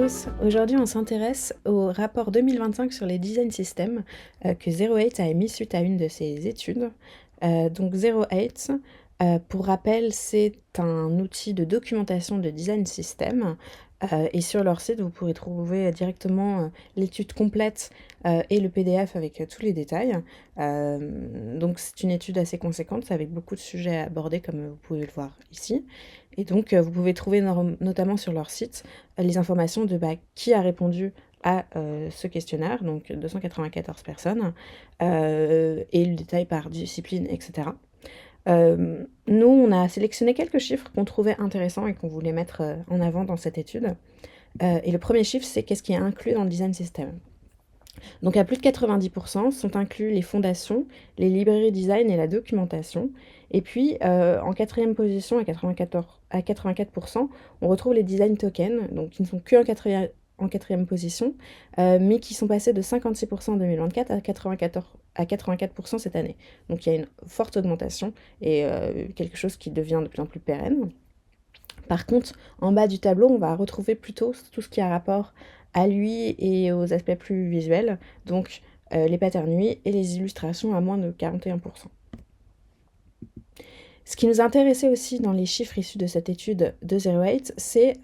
tous, aujourd'hui on s'intéresse au rapport 2025 sur les design systems que 08 a émis suite à une de ses études. Donc 08, pour rappel, c'est un outil de documentation de design system et sur leur site vous pourrez trouver directement l'étude complète et le PDF avec tous les détails. Donc c'est une étude assez conséquente avec beaucoup de sujets à aborder comme vous pouvez le voir ici. Et donc vous pouvez trouver notamment sur leur site les informations de qui a répondu à ce questionnaire, donc 294 personnes, et le détail par discipline, etc. Nous, on a sélectionné quelques chiffres qu'on trouvait intéressants et qu'on voulait mettre en avant dans cette étude. Et le premier chiffre, c'est qu'est-ce qui est inclus dans le design system. Donc à plus de 90% sont inclus les fondations, les librairies design et la documentation. Et puis en quatrième position, à 84%, on retrouve les design tokens, donc qui ne sont que en quatrième position, mais qui sont passés de 56% en 2024 à 84% cette année. Donc il y a une forte augmentation et quelque chose qui devient de plus en plus pérenne. Par contre, en bas du tableau, on va retrouver plutôt tout ce qui a rapport à lui et aux aspects plus visuels, donc les patterns UI et les illustrations à moins de 41%. Ce qui nous intéressait aussi dans les chiffres issus de cette étude de 08, c'est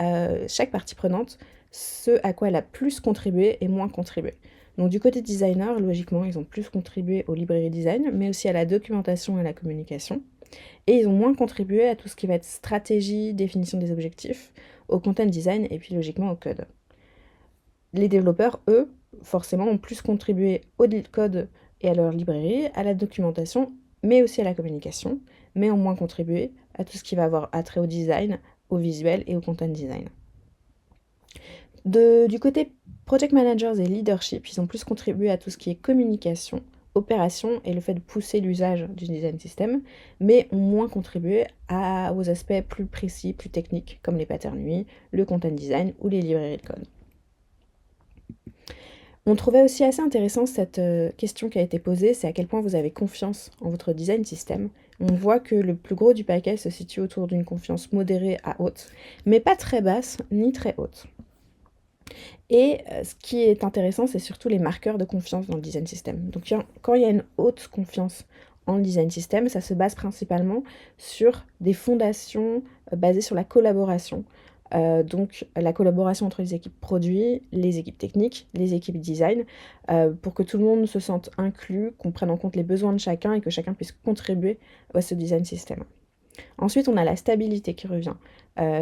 chaque partie prenante, ce à quoi elle a plus contribué et moins contribué. Donc du côté designer, logiquement, ils ont plus contribué aux librairies design, mais aussi à la documentation et à la communication. Et ils ont moins contribué à tout ce qui va être stratégie, définition des objectifs, au content design et puis logiquement au code. Les développeurs, eux, forcément, ont plus contribué au code et à leur librairie, à la documentation, mais aussi à la communication, mais ont moins contribué à tout ce qui va avoir attrait au design, au visuel et au content design. Du côté project managers et leadership, ils ont plus contribué à tout ce qui est communication, opération et le fait de pousser l'usage du design system, mais ont moins contribué aux aspects plus précis, plus techniques, comme les patterns UI, le content design ou les librairies de code. On trouvait aussi assez intéressant cette question qui a été posée, c'est à quel point vous avez confiance en votre design system. On voit que le plus gros du paquet se situe autour d'une confiance modérée à haute, mais pas très basse ni très haute. Et ce qui est intéressant, c'est surtout les marqueurs de confiance dans le design system. Donc quand il y a une haute confiance en design system, ça se base principalement sur des fondations basées sur la collaboration. Donc la collaboration entre les équipes produits, les équipes techniques, les équipes design, pour que tout le monde se sente inclus, qu'on prenne en compte les besoins de chacun et que chacun puisse contribuer à ce design system. Ensuite, on a la stabilité qui revient.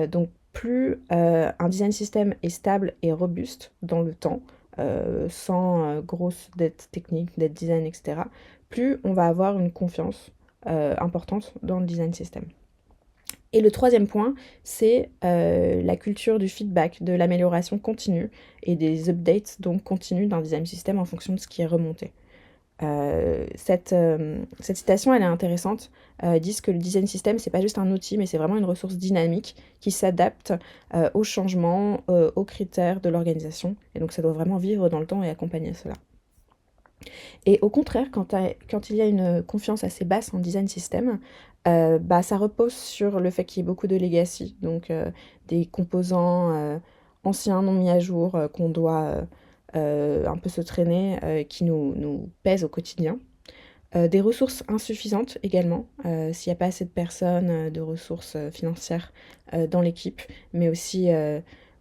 Donc plus un design system est stable et robuste dans le temps, sans grosse dette technique, dette design, etc., plus on va avoir une confiance importante dans le design system. Et le troisième point, c'est la culture du feedback, de l'amélioration continue et des updates donc continues d'un design system en fonction de ce qui est remonté. Cette citation, elle est intéressante. Ils disent que le design system, c'est pas juste un outil, mais c'est vraiment une ressource dynamique qui s'adapte aux changements, aux critères de l'organisation. Et donc, ça doit vraiment vivre dans le temps et accompagner cela. Et au contraire, quand il y a une confiance assez basse en design system, ça repose sur le fait qu'il y ait beaucoup de legacy, donc des composants anciens non mis à jour qu'on doit un peu se traîner, qui nous pèsent au quotidien. Des ressources insuffisantes également, s'il n'y a pas assez de personnes, de ressources financières dans l'équipe, mais aussi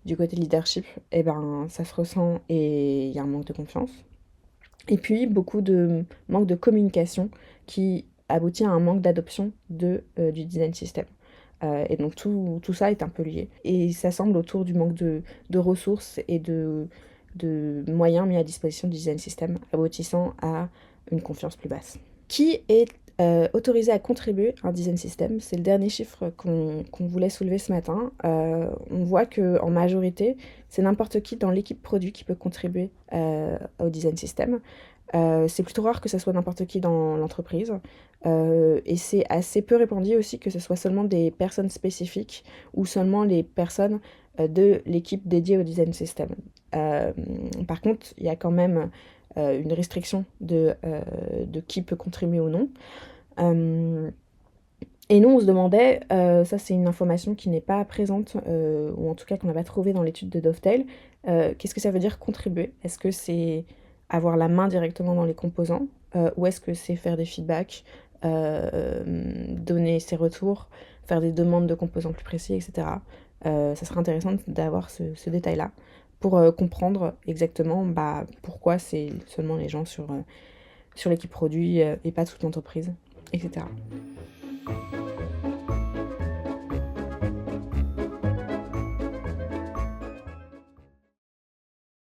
du côté leadership, eh ben, ça se ressent et il y a un manque de confiance. Et puis beaucoup de manque de communication qui aboutit à un manque d'adoption du design system. Et donc tout ça est un peu lié. Et ça semble autour du manque de ressources et de moyens mis à disposition du design system, aboutissant à une confiance plus basse. Qui est autorisé à contribuer à un design system? C'est le dernier chiffre qu'on voulait soulever ce matin. On voit qu'en majorité, c'est n'importe qui dans l'équipe produit qui peut contribuer au design system. C'est plutôt rare que ce soit n'importe qui dans l'entreprise. Et c'est assez peu répandu aussi que ce soit seulement des personnes spécifiques ou seulement les personnes de l'équipe dédiée au design system. Par contre, il y a quand même une restriction de qui peut contribuer ou non. Et nous, on se demandait, ça c'est une information qui n'est pas présente, ou en tout cas qu'on n'a pas trouvée dans l'étude de Dovetail, qu'est-ce que ça veut dire contribuer? Est-ce que c'est avoir la main directement dans les composants, ou est-ce que c'est faire des feedbacks, donner ses retours, faire des demandes de composants plus précis, etc. Ça serait intéressant d'avoir ce détail-là pour comprendre exactement bah, pourquoi c'est seulement les gens sur l'équipe produit et pas toute l'entreprise, etc.